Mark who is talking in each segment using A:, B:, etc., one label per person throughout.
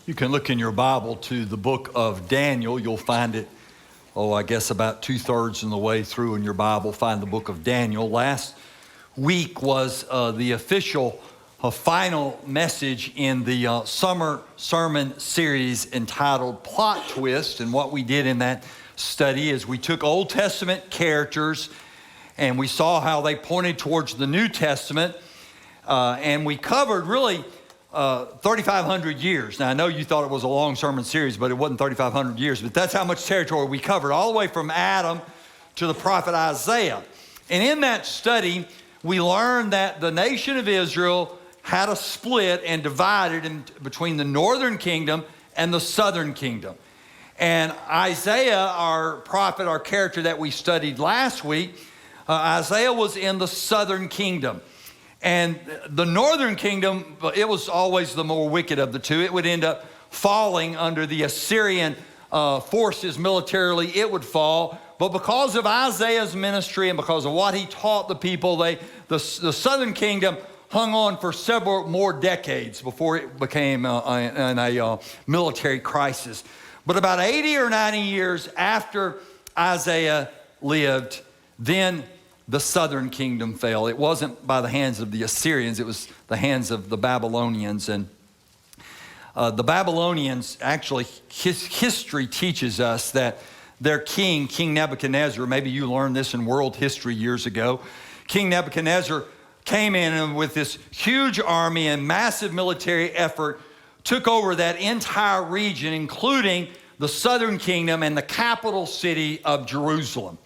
A: You can look in your Bible to the book of Daniel. You'll find it, I guess about 2/3 in the way through in your Bible, find the book of Daniel. Last week was the official final message in the summer sermon series entitled Plot Twist. And what we did in that study is we took Old Testament characters and we saw how they pointed towards the New Testament. And we covered really 3,500 years. Now, I know you thought it was a long sermon series, but it wasn't 3,500 years. But that's how much territory we covered, all the way from Adam to the prophet Isaiah. And in that study, we learned that the nation of Israel had a split and divided between the northern kingdom and the southern kingdom. And Isaiah, our prophet, our character that we studied last week, Isaiah was in the southern kingdom. And the northern kingdom, it was always the more wicked of the two. It would end up falling under the Assyrian forces militarily. It would fall. But because of Isaiah's ministry and because of what he taught the people, the southern kingdom hung on for several more decades before it became in a military crisis. But about 80 or 90 years after Isaiah lived, then the southern kingdom fell. It wasn't by the hands of the Assyrians, it was the hands of the Babylonians. And the Babylonians, actually, history teaches us that their king, King Nebuchadnezzar, maybe you learned this in world history years ago, King Nebuchadnezzar came in and with this huge army and massive military effort, took over that entire region, including the southern kingdom and the capital city of Jerusalem.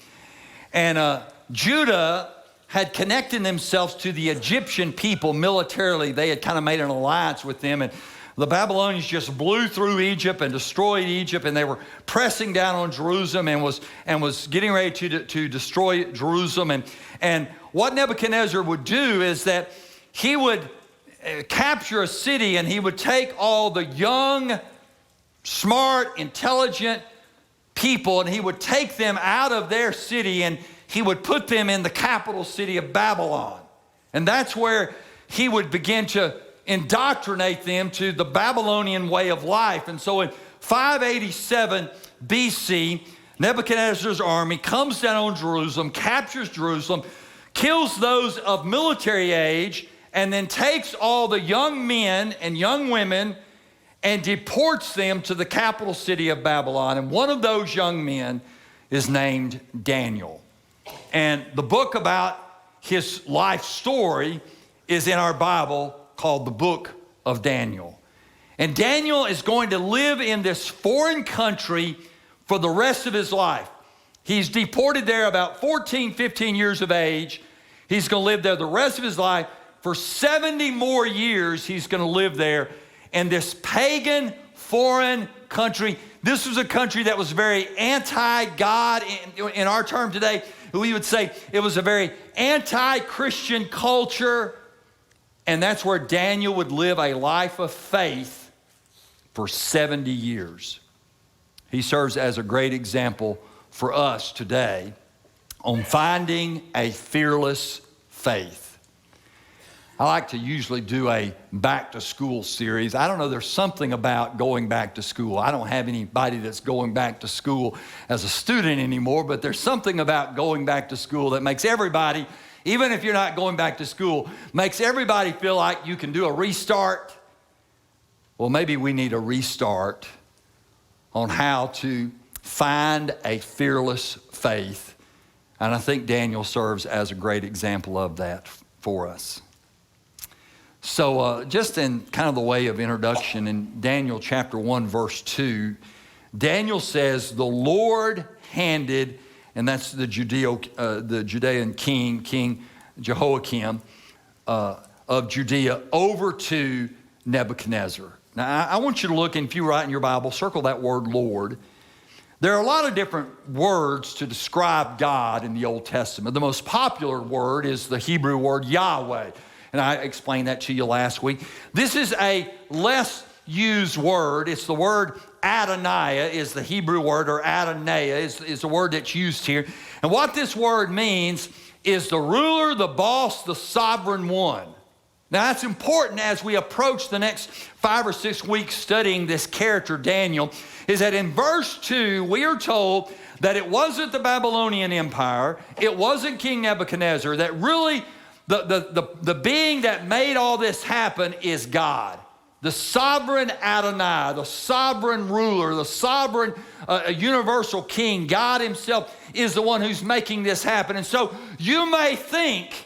A: And Judah had connected themselves to the Egyptian people militarily. They had kind of made an alliance with them, and the Babylonians just blew through Egypt and destroyed Egypt, and they were pressing down on Jerusalem and was getting ready to destroy Jerusalem. And what Nebuchadnezzar would do is that he would capture a city, and he would take all the young, smart, intelligent people, and he would take them out of their city, and he would put them in the capital city of Babylon. And that's where he would begin to indoctrinate them to the Babylonian way of life. And so in 587 BC, Nebuchadnezzar's army comes down on Jerusalem, captures Jerusalem, kills those of military age, and then takes all the young men and young women and deports them to the capital city of Babylon. And one of those young men is named Daniel. And the book about his life story is in our Bible called the book of Daniel. And Daniel is going to live in this foreign country for the rest of his life. He's deported there about 14, 15 years of age. He's going to live there the rest of his life. For 70 more years, he's going to live there in this pagan foreign country. This was a country that was very anti-God. In our term today, we would say it was a very anti-Christian culture. And that's where Daniel would live a life of faith for 70 years. He serves as a great example for us today on finding a fearless faith. I like to usually do a back to school series. I don't know, there's something about going back to school. I don't have anybody that's going back to school as a student anymore, but there's something about going back to school that makes everybody, even if you're not going back to school, makes everybody feel like you can do a restart. Well, maybe we need a restart on how to find a fearless faith. And I think Daniel serves as a great example of that for us. So just in kind of the way of introduction, in Daniel chapter 1, verse 2, Daniel says, the Lord handed, and that's the Judean King Jehoiakim of Judea, over to Nebuchadnezzar. Now, I want you to look, and if you write in your Bible, circle that word Lord. There are a lot of different words to describe God in the Old Testament. The most popular word is the Hebrew word Yahweh. And I explained that to you last week. This is a less used word. It's the word Adonai is the Hebrew word, or Adonai is the word that's used here. And what this word means is the ruler, the boss, the sovereign one. Now that's important as we approach the next 5 or 6 weeks studying this character, Daniel, is that in verse 2, we are told that it wasn't the Babylonian Empire, it wasn't King Nebuchadnezzar, that really the being that made all this happen is God. The sovereign Adonai, the sovereign ruler, the sovereign universal king, God himself is the one who's making this happen. And so you may think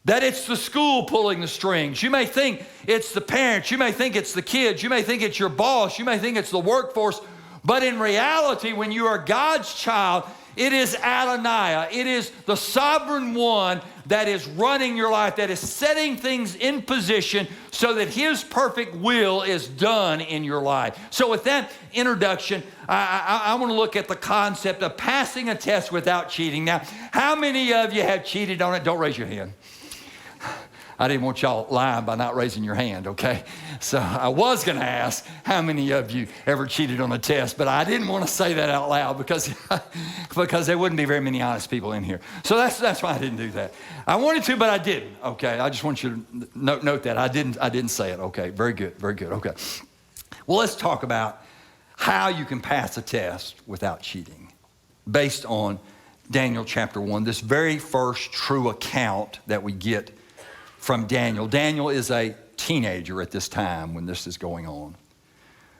A: that it's the school pulling the strings. You may think it's the parents. You may think it's the kids. You may think it's your boss. You may think it's the workforce. But in reality, when you are God's child, it is Adonai. It is the sovereign one that is running your life, that is setting things in position so that his perfect will is done in your life. So with that introduction, I want to look at the concept of passing a test without cheating. Now, how many of you have cheated on it? Don't raise your hand. I didn't want y'all lying by not raising your hand, okay? So I was going to ask how many of you ever cheated on a test, but I didn't want to say that out loud because there wouldn't be very many honest people in here. So that's why I didn't do that. I wanted to, but I didn't, okay? I just want you to note that. I didn't say it, okay? Very good, okay. Well, let's talk about how you can pass a test without cheating based on Daniel chapter 1, this very first true account that we get from Daniel. Daniel is a teenager at this time when this is going on.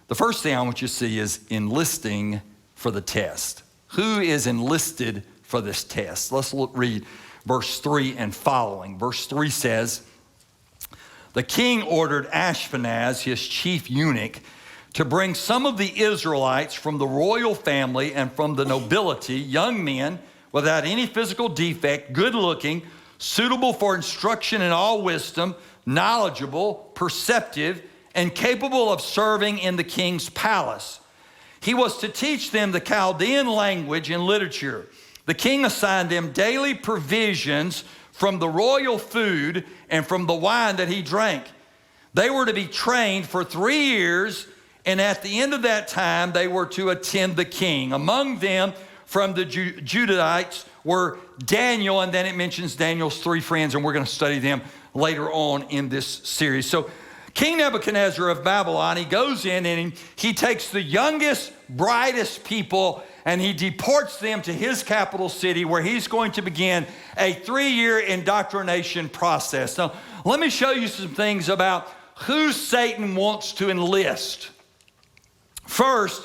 A: The first thing I want you to see is enlisting for the test. Who is enlisted for this test? Let's read verse 3 and following. Verse 3 says, "The king ordered Ashpenaz, his chief eunuch, to bring some of the Israelites from the royal family and from the nobility, young men without any physical defect, good-looking, suitable for instruction in all wisdom, knowledgeable, perceptive, and capable of serving in the king's palace. He was to teach them the Chaldean language and literature. The king assigned them daily provisions from the royal food and from the wine that he drank. They were to be trained for 3 years, and at the end of that time, they were to attend the king. Among them, from the Judahites, were Daniel, and then it mentions Daniel's 3 friends, and we're going to study them later on in this series. So King Nebuchadnezzar of Babylon, he goes in and he takes the youngest, brightest people, and he deports them to his capital city where he's going to begin a 3-year indoctrination process. Now, let me show you some things about who Satan wants to enlist. First,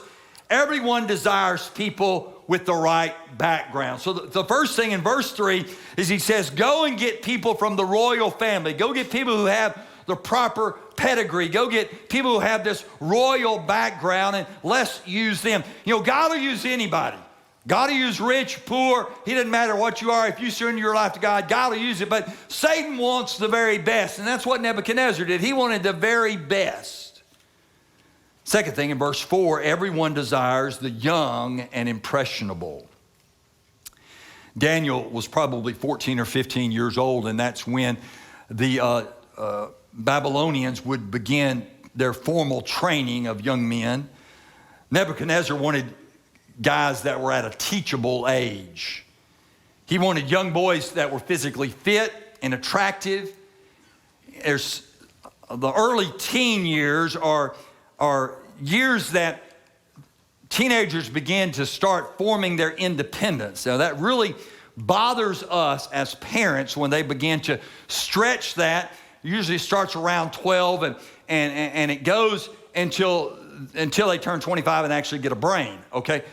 A: everyone desires people with the right background. So the first thing in verse 3 is he says, go and get people from the royal family. Go get people who have the proper pedigree. Go get people who have this royal background, and let's use them. You know, God will use anybody. God will use rich, poor. He doesn't matter what you are. If you surrender your life to God, God will use it. But Satan wants the very best, and that's what Nebuchadnezzar did. He wanted the very best. Second thing in verse 4, everyone desires the young and impressionable. Daniel was probably 14 or 15 years old, and that's when the Babylonians would begin their formal training of young men. Nebuchadnezzar wanted guys that were at a teachable age. He wanted young boys that were physically fit and attractive. The early teen years are years that teenagers begin to start forming their independence. Now that really bothers us as parents when they begin to stretch that. Usually it starts around 12 and it goes until they turn 25 and actually get a brain, okay?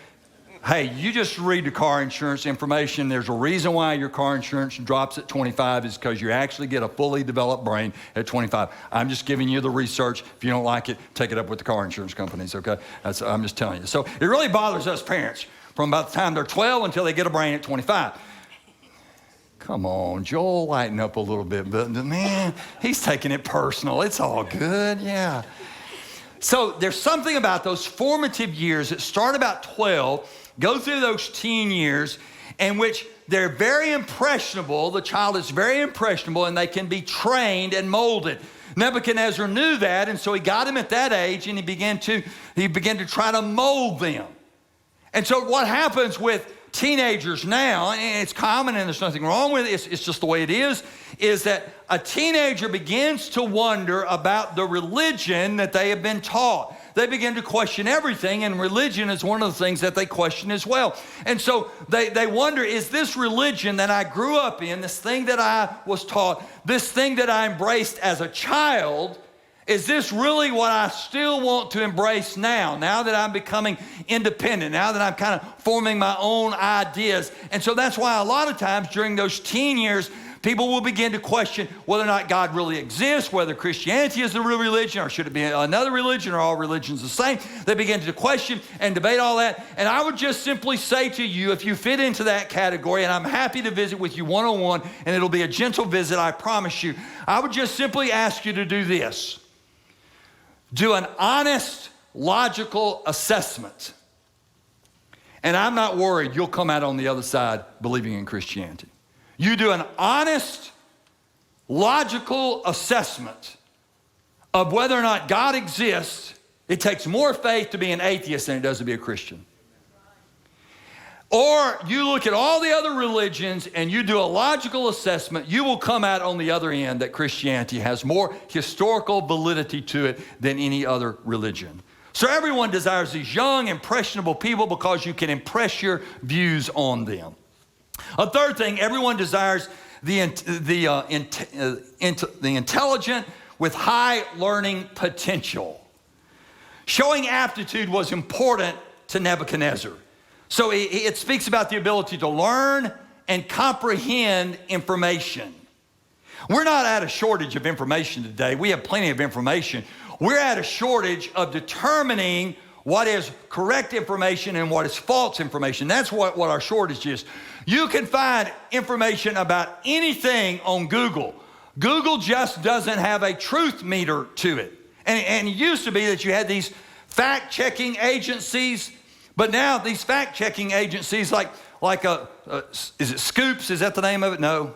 A: Hey, you just read the car insurance information. There's a reason why your car insurance drops at 25 is because you actually get a fully developed brain at 25. I'm just giving you the research. If you don't like it, take it up with the car insurance companies, okay? I'm just telling you. So it really bothers us parents from about the time they're 12 until they get a brain at 25. Come on, Joel, lighten up a little bit. But man, he's taking it personal. It's all good, yeah. So there's something about those formative years that start about 12, go through those teen years, in which they're very impressionable. The child is very impressionable, and they can be trained and molded. Nebuchadnezzar knew that, and so he got him at that age, and he began to try to mold them. And so what happens with teenagers now, and it's common and there's nothing wrong with it, it's just the way it is that a teenager begins to wonder about the religion that they have been taught. They begin to question everything, and religion is one of the things that they question as well. And so they wonder, is this religion that I grew up in, this thing that I was taught, this thing that I embraced as a child, is this really what I still want to embrace now that I'm becoming independent, now that I'm kind of forming my own ideas? And so that's why a lot of times during those teen years, people will begin to question whether or not God really exists, whether Christianity is the real religion, or should it be another religion, or all religions the same. They begin to question and debate all that. And I would just simply say to you, if you fit into that category, and I'm happy to visit with you one-on-one, and it'll be a gentle visit, I promise you, I would just simply ask you to do this. Do an honest, logical assessment. And I'm not worried you'll come out on the other side believing in Christianity. You do an honest, logical assessment of whether or not God exists. It takes more faith to be an atheist than it does to be a Christian. Or you look at all the other religions and you do a logical assessment, you will come out on the other end that Christianity has more historical validity to it than any other religion. So everyone desires these young, impressionable people because you can impress your views on them. A third thing, everyone desires the intelligent with high learning potential. Showing aptitude was important to Nebuchadnezzar. So it speaks about the ability to learn and comprehend information. We're not at a shortage of information today. We have plenty of information. We're at a shortage of determining what is correct information and what is false information. That's what our shortage is. You can find information about anything on Google. Google just doesn't have a truth meter to it. And it used to be that you had these fact-checking agencies, but now these fact-checking agencies like is it Scoops? Is that the name of it? No.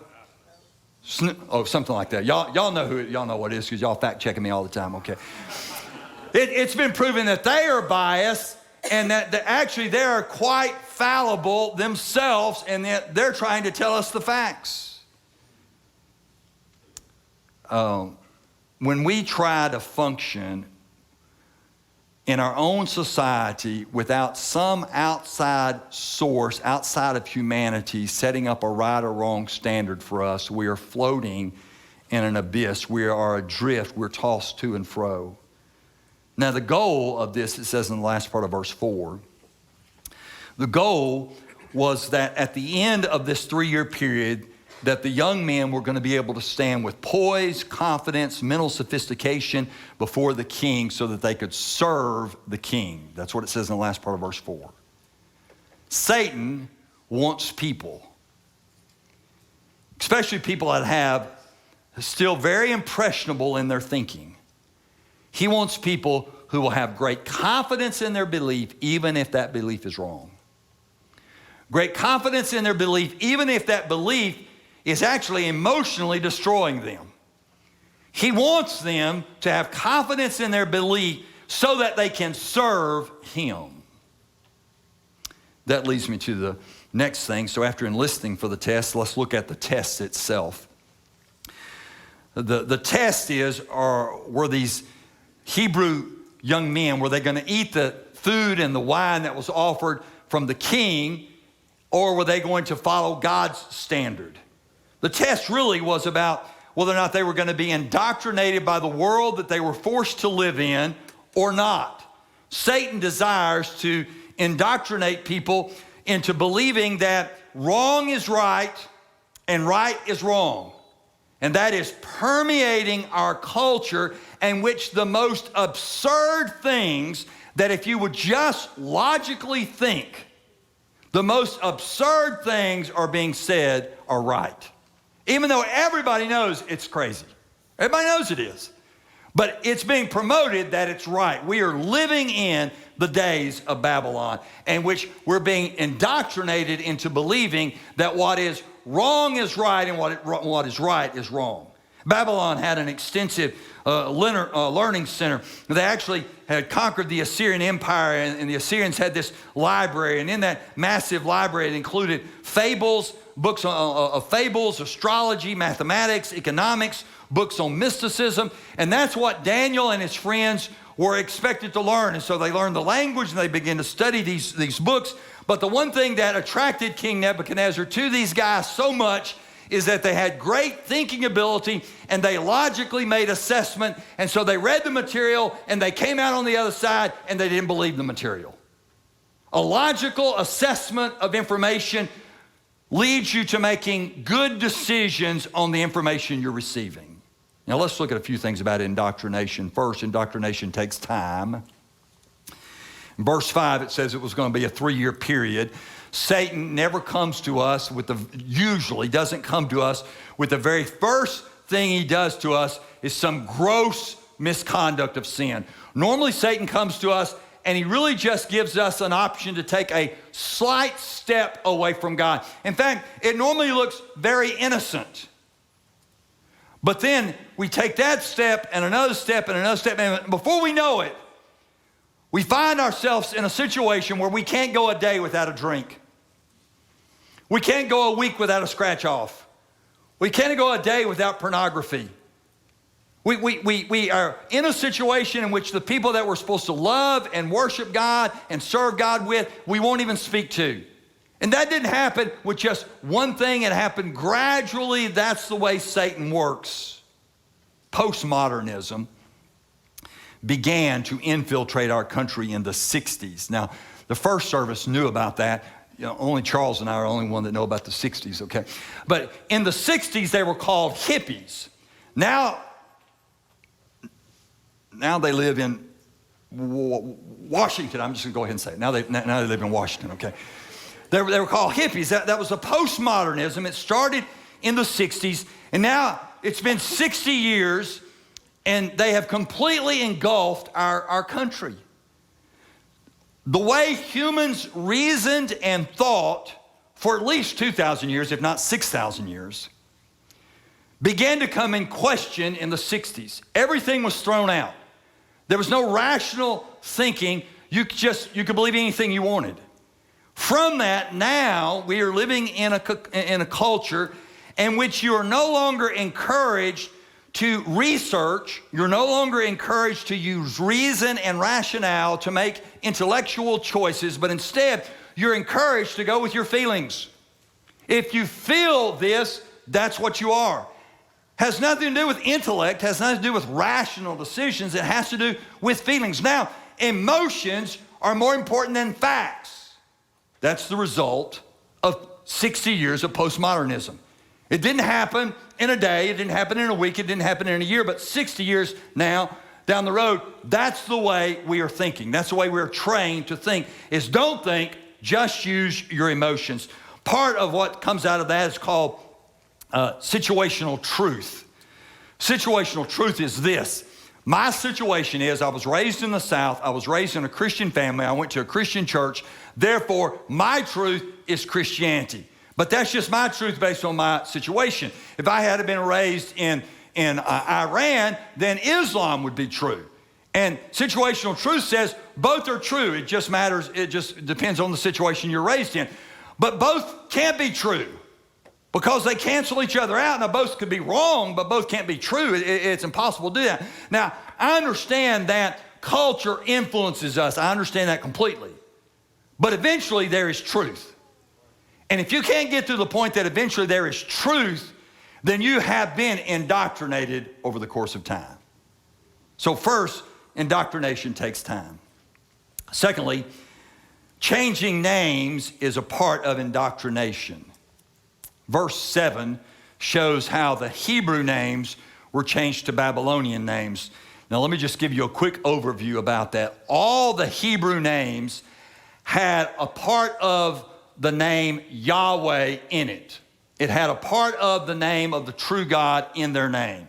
A: Oh, something like that. Y'all know what it is because y'all fact-checking me all the time, okay. It's been proven that they are biased and that actually they are quite fallible themselves, and that they're trying to tell us the facts. When we try to function in our own society without some outside source, outside of humanity, setting up a right or wrong standard for us, we are floating in an abyss. We are adrift. We're tossed to and fro. Now, the goal of this, it says in the last part of verse 4, the goal was that at the end of this 3-year period, that the young men were going to be able to stand with poise, confidence, mental sophistication before the king so that they could serve the king. That's what it says in the last part of verse 4. Satan wants people, especially people that have still very impressionable in their thinking. He wants people who will have great confidence in their belief, even if that belief is wrong. Great confidence in their belief, even if that belief is actually emotionally destroying them. He wants them to have confidence in their belief so that they can serve him. That leads me to the next thing. So after enlisting for the test, let's look at the test itself. The test were these Hebrew young men, were they going to eat the food and the wine that was offered from the king, or were they going to follow God's standard? The test really was about whether or not they were going to be indoctrinated by the world that they were forced to live in or not. Satan desires to indoctrinate people into believing that wrong is right and right is wrong. And that is permeating our culture, in which the most absurd things that if you would just logically think, the most absurd things are being said are right. Even though everybody knows it's crazy. Everybody knows it is. But it's being promoted that it's right. We are living in the days of Babylon, in which we're being indoctrinated into believing that what is wrong is right and what is right is wrong. Babylon had an extensive learning center. They actually had conquered the Assyrian Empire, and the Assyrians had this library. And in that massive library, it included fables, books of fables, astrology, mathematics, economics, books on mysticism. And that's what Daniel and his friends were expected to learn. And so they learned the language and they began to study these books. But the one thing that attracted King Nebuchadnezzar to these guys so much is that they had great thinking ability and they logically made assessment. And so they read the material and they came out on the other side and they didn't believe the material. A logical assessment of information leads you to making good decisions on the information you're receiving. Now let's look at a few things about indoctrination. First, indoctrination takes time. In verse 5, it says it was going to be a 3-year period. Satan never comes to us usually doesn't come to us with the very first thing he does to us is some gross misconduct of sin. Normally Satan comes to us and he really just gives us an option to take a slight step away from God. In fact, it normally looks very innocent. But then we take that step and another step and another step, and before we know it, we find ourselves in a situation where we can't go a day without a drink. We can't go a week without a scratch off. We can't go a day without pornography. We are in a situation in which the people that we're supposed to love and worship God and serve God with, we won't even speak to. And that didn't happen with just one thing. It happened gradually. That's the way Satan works. Postmodernism began to infiltrate our country in the 60s. Now, the first service knew about that. You know, only Charles and I are the only one that know about the 60s, okay? But in the 60s, they were called hippies. Now they live in Washington. I'm just going to go ahead and say it. Now they live in Washington, okay? They were called hippies. That was a postmodernism. It started in the 60s, and now it's been 60 years, and they have completely engulfed our country. The way humans reasoned and thought for at least 2,000 years, if not 6,000 years, began to come in question in the 60s. Everything was thrown out. There was no rational thinking. You could believe anything you wanted. From that, now we are living in a culture in which you are no longer encouraged to research. You're no longer encouraged to use reason and rationale to make intellectual choices, but instead you're encouraged to go with your feelings. If you feel this, that's what you are. Has nothing to do with intellect, has nothing to do with rational decisions. It has to do with feelings. Now, emotions are more important than facts. That's the result of 60 years of postmodernism. It didn't happen in a day, it didn't happen in a week, it didn't happen in a year, but 60 years now down the road, that's the way we are thinking. That's the way we're trained to think, is don't think, just use your emotions. Part of what comes out of that is called situational truth. Situational truth is this. My situation is I was raised in the South. I was raised in a Christian family. I went to a Christian church. Therefore, my truth is Christianity. But that's just my truth based on my situation. If I had been raised in Iran, then Islam would be true. And situational truth says both are true. It just matters. It just depends on the situation you're raised in. But both can't be true because they cancel each other out. Now, both could be wrong, but both can't be true. It's impossible to do that. Now, I understand that culture influences us. I understand that completely. But eventually there is truth. And if you can't get to the point that eventually there is truth, then you have been indoctrinated over the course of time. So first, indoctrination takes time. Secondly, changing names is a part of indoctrination. Verse 7 shows how the Hebrew names were changed to Babylonian names. Now let me just give you a quick overview about that. All the Hebrew names had a part of the name Yahweh in it. It had a part of the name of the true God in their name.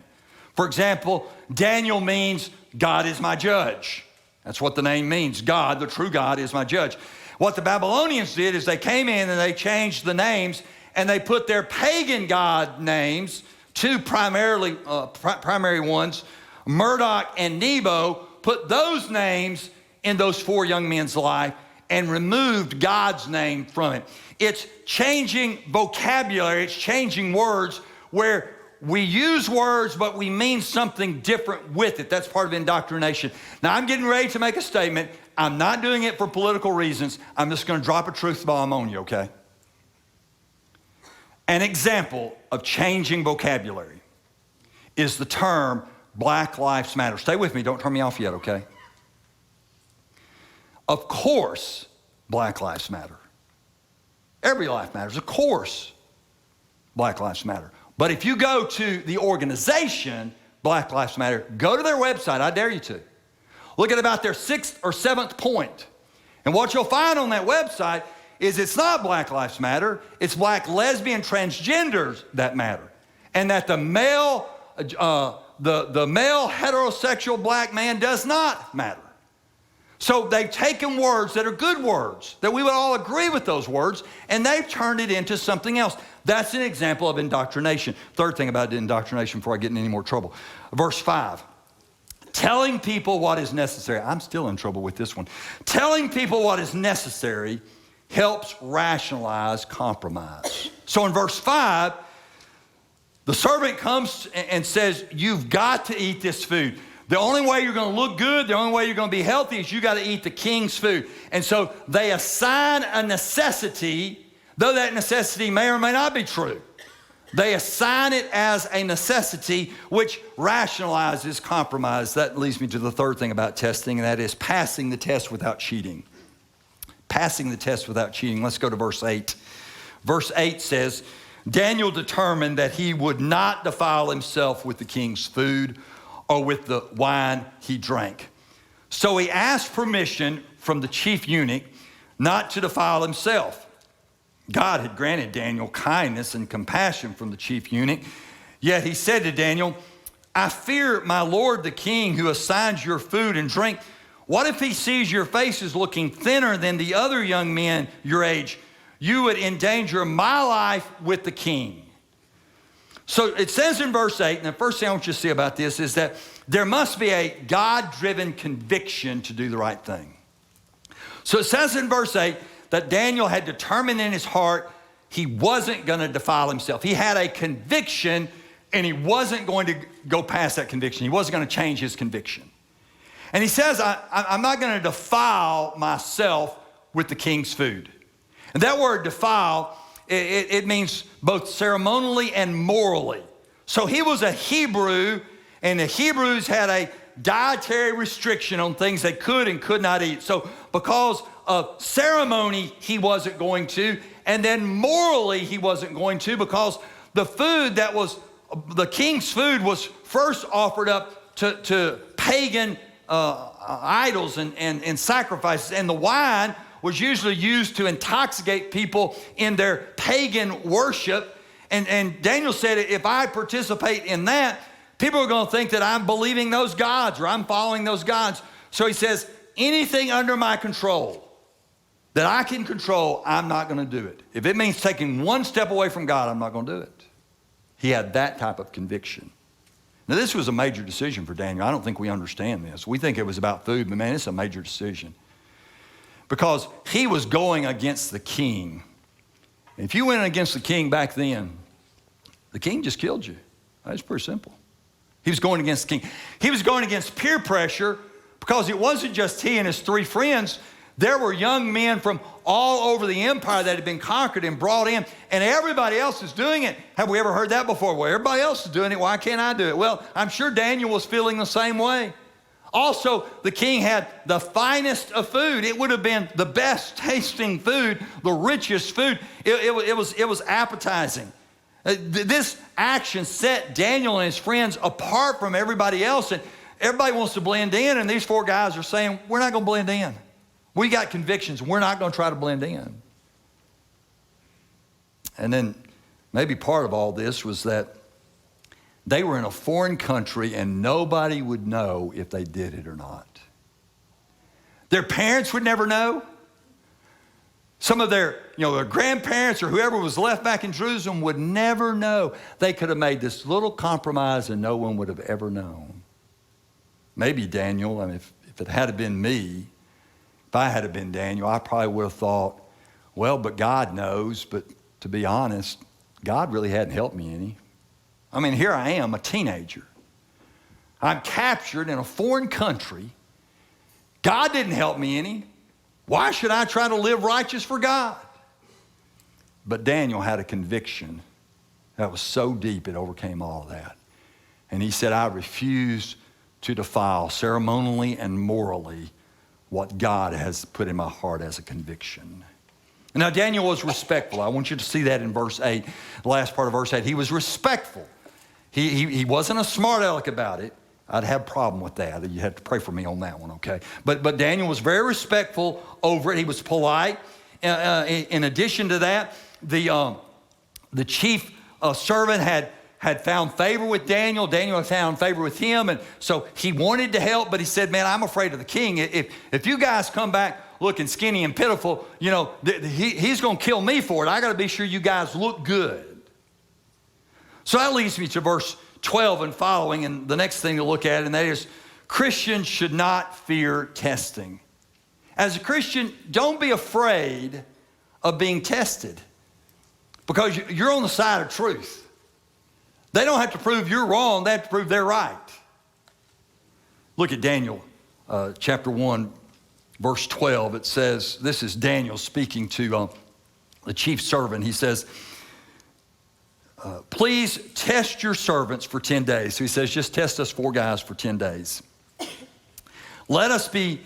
A: For example, Daniel means God is my judge. That's what the name means. God, the true God, is my judge. What the Babylonians did is they came in and they changed the names and they put their pagan god names two primary ones, Murdoch and Nebo, put those names in those four young men's life and removed God's name from it. It's changing vocabulary, it's changing words where we use words, but we mean something different with it. That's part of indoctrination. Now, I'm getting ready to make a statement. I'm not doing it for political reasons. I'm just going to drop a truth bomb on you, okay? An example of changing vocabulary is the term Black Lives Matter. Stay with me. Don't turn me off yet, okay? Of course, Black Lives Matter. Every life matters. Of course, Black Lives Matter. But if you go to the organization, Black Lives Matter, go to their website. I dare you to. Look at about their 6th or 7th point. And what you'll find on that website is it's not Black Lives Matter. It's black, lesbian, transgenders that matter. And that the male heterosexual black man does not matter. So they've taken words that are good words, that we would all agree with those words, and they've turned it into something else. That's an example of indoctrination. Third thing about indoctrination before I get in any more trouble. Verse 5, telling people what is necessary. I'm still in trouble with this one. Telling people what is necessary helps rationalize compromise. So in verse 5, the servant comes and says, you've got to eat this food. The only way you're going to look good, the only way you're going to be healthy is you got to eat the king's food. And so they assign a necessity, though that necessity may or may not be true. They assign it as a necessity which rationalizes compromise. That leads me to the third thing about testing, and that is passing the test without cheating. Passing the test without cheating. Let's go to verse 8. Verse 8 says, Daniel determined that he would not defile himself with the king's food or with the wine he drank. So he asked permission from the chief eunuch not to defile himself. God had granted Daniel kindness and compassion from the chief eunuch. Yet he said to Daniel, I fear my lord the king who assigns your food and drink. What if he sees your face is looking thinner than the other young men your age? You would endanger my life with the king. So it says in verse 8, and the first thing I want you to see about this is that there must be a God-driven conviction to do the right thing. So it says in verse 8 that Daniel had determined in his heart he wasn't going to defile himself. He had a conviction, and he wasn't going to go past that conviction. He wasn't going to change his conviction. And he says, I'm not going to defile myself with the king's food. And that word defile, it means both ceremonially and morally. So he was a Hebrew, and the Hebrews had a dietary restriction on things they could and could not eat. So because of ceremony, he wasn't going to, and then morally he wasn't going to, because the food that was, the king's food was first offered up to pagan idols and sacrifices, and the wine was usually used to intoxicate people in their pagan worship. And Daniel said, if I participate in that, people are going to think that I'm believing those gods or I'm following those gods. So he says, anything under my control that I can control, I'm not going to do it. If it means taking one step away from God, I'm not going to do it. He had that type of conviction. Now, this was a major decision for Daniel. I don't think we understand this. We think it was about food, but man, it's a major decision. Because he was going against the king. If you went against the king back then, the king just killed you. That's pretty simple. He was going against the king. He was going against peer pressure because it wasn't just he and his 3 friends. There were young men from all over the empire that had been conquered and brought in, and everybody else is doing it. Have we ever heard that before? Well, everybody else is doing it. Why can't I do it? Well, I'm sure Daniel was feeling the same way. Also, the king had the finest of food. It would have been the best tasting food, the richest food. It was appetizing. This action set Daniel and his friends apart from everybody else, and everybody wants to blend in, and these 4 guys are saying, we're not going to blend in. We got convictions. We're not going to try to blend in. And then maybe part of all this was that they were in a foreign country and nobody would know if they did it or not. Their parents would never know. Some of their grandparents or whoever was left back in Jerusalem would never know. They could have made this little compromise and no one would have ever known. Maybe Daniel, if it had been me, if I had been Daniel, I probably would have thought, well, but God knows. But to be honest, God really hadn't helped me any. Here I am, a teenager. I'm captured in a foreign country. God didn't help me any. Why should I try to live righteous for God? But Daniel had a conviction that was so deep it overcame all of that. And he said, I refuse to defile ceremonially and morally what God has put in my heart as a conviction. Now, Daniel was respectful. I want you to see that in verse 8, the last part of verse 8. He was respectful. He wasn't a smart aleck about it. I'd have a problem with that. You have to pray for me on that one, okay? But Daniel was very respectful over it. He was polite. In addition to that, the chief servant had found favor with Daniel. Daniel had found favor with him, and so he wanted to help, but he said, man, I'm afraid of the king. If you guys come back looking skinny and pitiful, he's going to kill me for it. I got to be sure you guys look good. So that leads me to verse 12 and following, and the next thing to look at, and that is Christians should not fear testing. As a Christian, don't be afraid of being tested because you're on the side of truth. They don't have to prove you're wrong. They have to prove they're right. Look at Daniel chapter 1, verse 12. It says, this is Daniel speaking to the chief servant. He says, please test your servants for 10 days. So he says, just test us 4 guys for 10 days. Let us be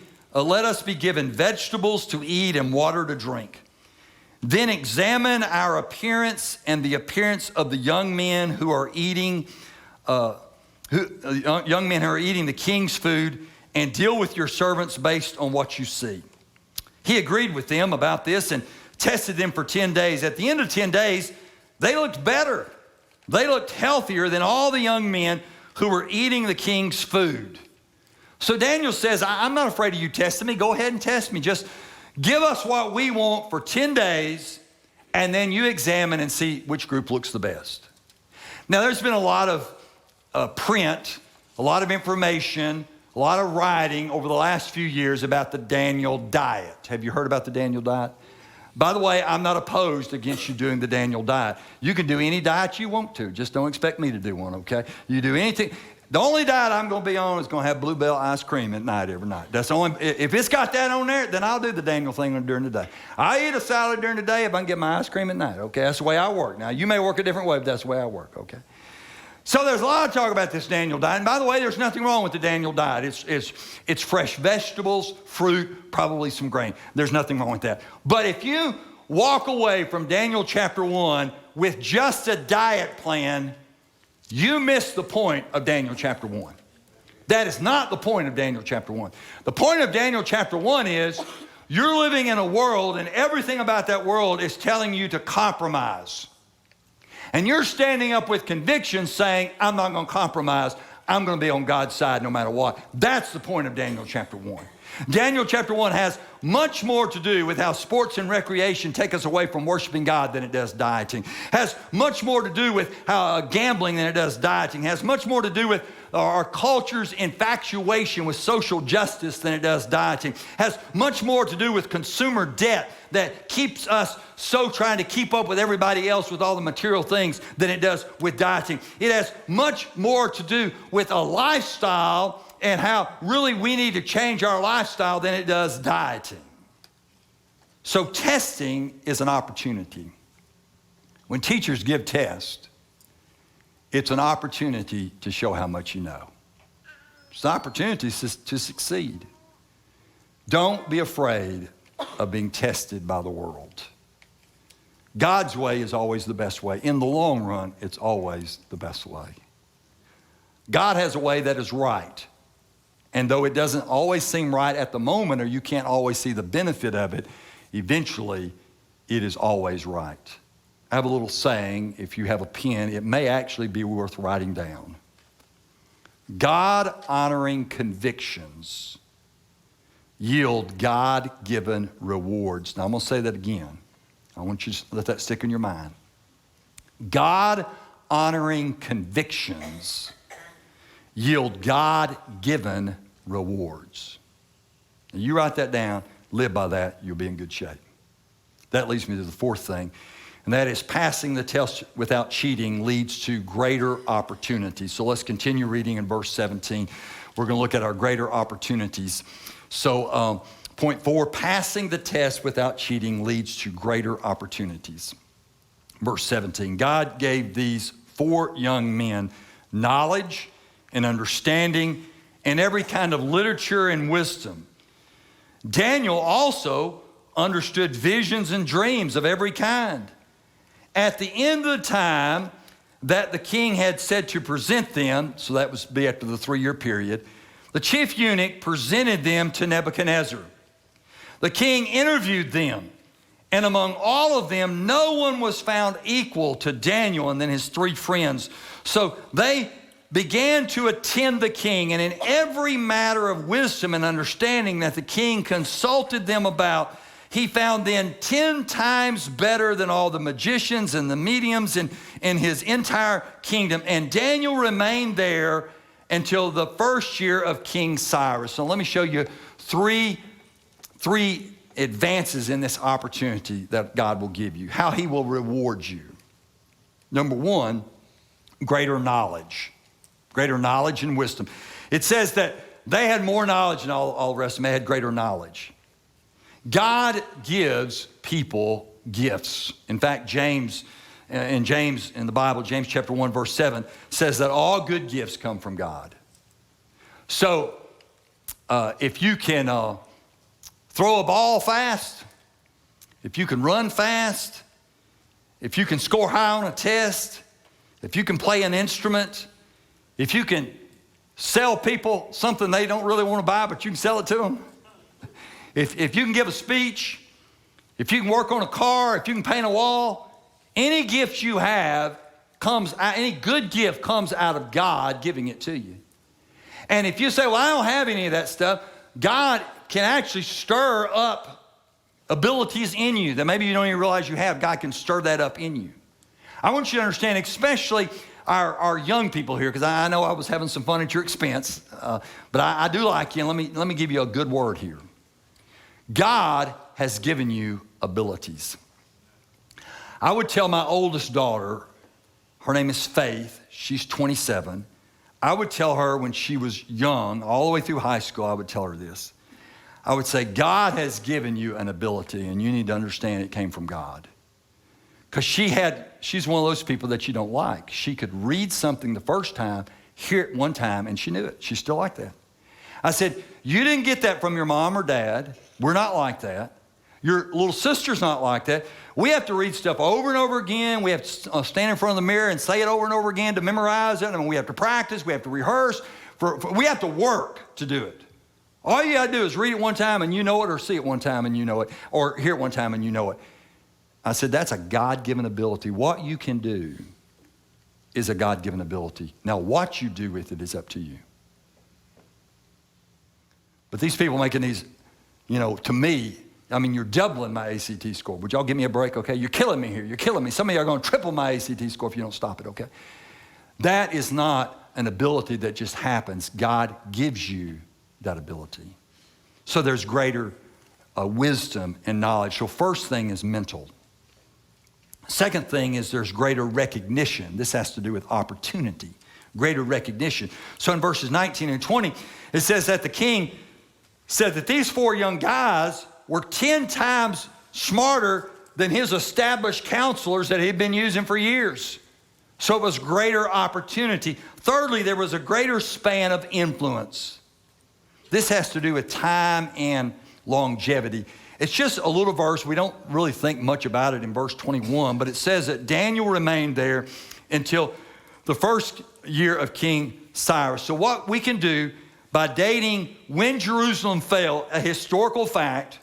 A: given vegetables to eat and water to drink. Then examine our appearance and the appearance of the young men who are eating, young men who are eating the king's food, and deal with your servants based on what you see. He agreed with them about this and tested them for 10 days. At the end of 10 days, they looked better. They looked healthier than all the young men who were eating the king's food. So Daniel says, I'm not afraid of you testing me. Go ahead and test me. Just give us what we want for 10 days, and then you examine and see which group looks the best. Now, there's been a lot of print, a lot of information, a lot of writing over the last few years about the Daniel diet. Have you heard about the Daniel diet? By the way, I'm not opposed against you doing the Daniel diet. You can do any diet you want to. Just don't expect me to do one, okay? You do anything. The only diet I'm going to be on is going to have Bluebell ice cream at night every night. That's the only. If it's got that on there, then I'll do the Daniel thing during the day. I eat a salad during the day if I can get my ice cream at night, okay? That's the way I work. Now, you may work a different way, but that's the way I work, okay? So there's a lot of talk about this Daniel diet. And by the way, there's nothing wrong with the Daniel diet. It's fresh vegetables, fruit, probably some grain. There's nothing wrong with that. But if you walk away from Daniel chapter 1 with just a diet plan, you miss the point of Daniel chapter 1. That is not the point of Daniel chapter 1. The point of Daniel chapter 1 is you're living in a world and everything about that world is telling you to compromise. And you're standing up with conviction saying, I'm not going to compromise. I'm going to be on God's side no matter what. That's the point of Daniel chapter 1. Daniel chapter 1 has much more to do with how sports and recreation take us away from worshiping God than it does dieting. Has much more to do with how gambling than it does dieting. Has much more to do with our culture's infatuation with social justice than it does dieting. Has much more to do with consumer debt that keeps us so trying to keep up with everybody else with all the material things than it does with dieting. It has much more to do with a lifestyle and how really we need to change our lifestyle than it does dieting. So testing is an opportunity. When teachers give tests, it's an opportunity to show how much you know. It's an opportunity to succeed. Don't be afraid of being tested by the world. God's way is always the best way. In the long run, it's always the best way. God has a way that is right. And though it doesn't always seem right at the moment, or you can't always see the benefit of it, eventually it is always right. I have a little saying, if you have a pen, it may actually be worth writing down. God-honoring convictions yield God-given rewards. Now, I'm going to say that again. I want you to let that stick in your mind. God-honoring convictions yield God-given rewards. Now, you write that down, live by that, you'll be in good shape. That leads me to the fourth thing, and that is passing the test without cheating leads to greater opportunities. So let's continue reading in verse 17. We're going to look at our greater opportunities. So point 4, passing the test without cheating leads to greater opportunities. Verse 17, God gave these 4 young men knowledge and understanding and every kind of literature and wisdom. Daniel also understood visions and dreams of every kind. At the end of the time that the king had said to present them, so that was be after the 3-year period, the chief eunuch presented them to Nebuchadnezzar. The king interviewed them, and among all of them, no one was found equal to Daniel and then his 3 friends. So they began to attend the king, and in every matter of wisdom and understanding that the king consulted them about, he found them 10 times better than all the magicians and the mediums in his entire kingdom. And Daniel remained there until the 1st year of King Cyrus. So let me show you three advances in this opportunity that God will give you, how he will reward you. Number 1, greater knowledge. Greater knowledge and wisdom. It says that they had more knowledge than all the rest of them. They had greater knowledge. God gives people gifts. In fact, James in the Bible, James chapter 1, verse 7, says that all good gifts come from God. So if you can throw a ball fast, if you can run fast, if you can score high on a test, if you can play an instrument, if you can sell people something they don't really want to buy, but you can sell it to them, if you can give a speech, if you can work on a car, if you can paint a wall, any gift you have any good gift comes out of God giving it to you. And if you say, well, I don't have any of that stuff, God can actually stir up abilities in you that maybe you don't even realize you have. God can stir that up in you. I want you to understand, especially our young people here, because I know I was having some fun at your expense, but I do like you, and let me give you a good word here. God has given you abilities. I would tell my oldest daughter, her name is Faith, she's 27. I would tell her when she was young, all the way through high school, I would tell her this. I would say, God has given you an ability, and you need to understand it came from God. Because she's one of those people that you don't like. She could read something the first time, hear it one time, and she knew it. She's still like that. I said, you didn't get that from your mom or dad. We're not like that. Your little sister's not like that. We have to read stuff over and over again. We have to stand in front of the mirror and say it over and over again to memorize it. And we have to practice. We have to rehearse. We have to work to do it. All you got to do is read it one time and you know it, or see it one time and you know it, or hear it one time and you know it. I said, that's a God-given ability. What you can do is a God-given ability. Now, what you do with it is up to you. But these people making these, to me, you're doubling my ACT score. Would y'all give me a break, okay? You're killing me here. You're killing me. Some of you are going to triple my ACT score if you don't stop it, okay? That is not an ability that just happens. God gives you that ability. So there's greater wisdom and knowledge. So first thing is mental. Second thing is there's greater recognition. This has to do with opportunity, greater recognition. So in verses 19 and 20, it says that the king said that these 4 young guys were 10 times smarter than his established counselors that he'd been using for years. So it was greater opportunity. Thirdly, there was a greater span of influence. This has to do with time and longevity. It's just a little verse. We don't really think much about it in verse 21, but it says that Daniel remained there until the 1st year of King Cyrus. So what we can do by dating when Jerusalem fell, a historical fact,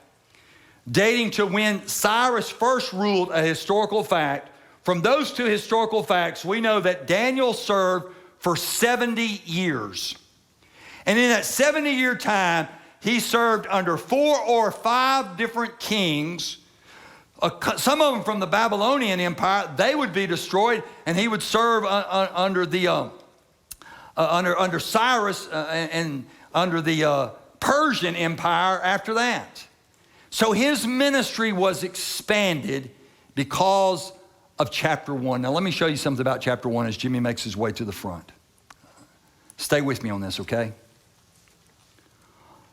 A: dating to when Cyrus first ruled, a historical fact, from those 2 historical facts, we know that Daniel served for 70 years. And in that 70-year time, he served under 4 or 5 different kings. Some of them from the Babylonian Empire, they would be destroyed, and he would serve under Cyrus and under the Persian Empire after that. So his ministry was expanded because of chapter 1. Now let me show you something about chapter 1 as Jimmy makes his way to the front. Stay with me on this, okay?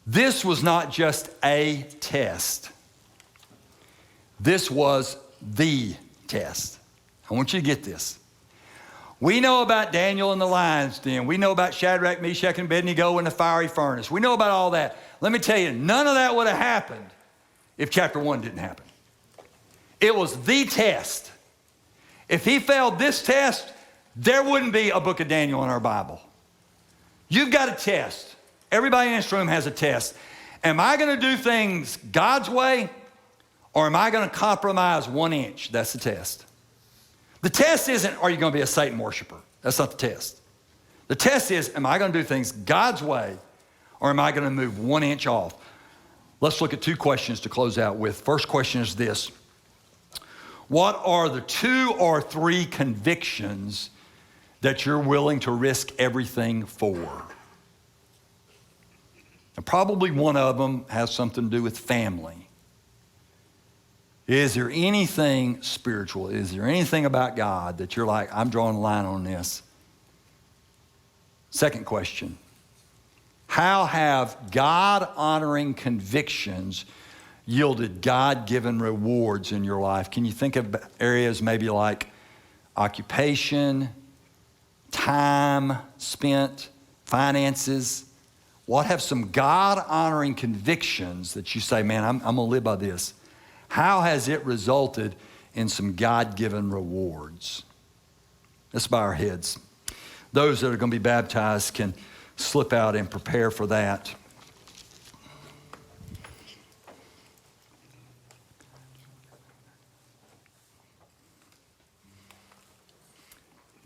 A: This was not just a test. This was the test. I want you to get this. We know about Daniel in the lion's den. We know about Shadrach, Meshach, and Abednego in the fiery furnace. We know about all that. Let me tell you, none of that would have happened if chapter 1 didn't happen. It was the test. If he failed this test, there wouldn't be a book of Daniel in our Bible. You've got a test. Everybody in this room has a test. Am I going to do things God's way, or am I going to compromise 1 inch? That's the test. The test isn't, are you going to be a Satan worshiper? That's not the test. The test is, am I going to do things God's way, or am I going to move 1 inch off? Let's look at 2 questions to close out with. First question is this. What are the 2 or 3 convictions that you're willing to risk everything for? And probably one of them has something to do with family. Is there anything spiritual? Is there anything about God that you're like, I'm drawing a line on this? Second question. How have God-honoring convictions yielded God-given rewards in your life? Can you think of areas maybe like occupation, time spent, finances? What have some God-honoring convictions that you say, man, I'm going to live by this? How has it resulted in some God-given rewards? Let's bow our heads. Those that are going to be baptized can slip out and prepare for that.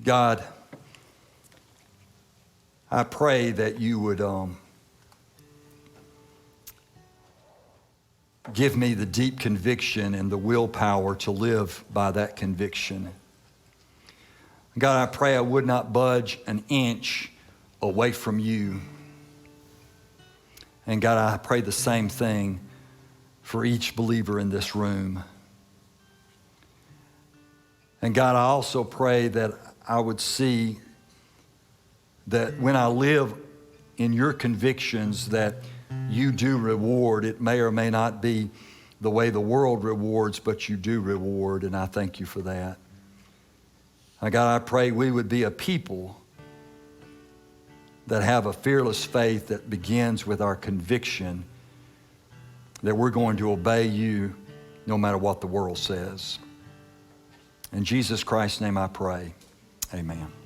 A: God, I pray that you would give me the deep conviction and the willpower to live by that conviction. God, I pray I would not budge an inch away from you. And God, I pray the same thing for each believer in this room. And God, I also pray that I would see that when I live in your convictions that you do reward. It may or may not be the way the world rewards, but you do reward, and I thank you for that. God, I pray we would be a people that have a fearless faith that begins with our conviction that we're going to obey you no matter what the world says. In Jesus Christ's name I pray, amen.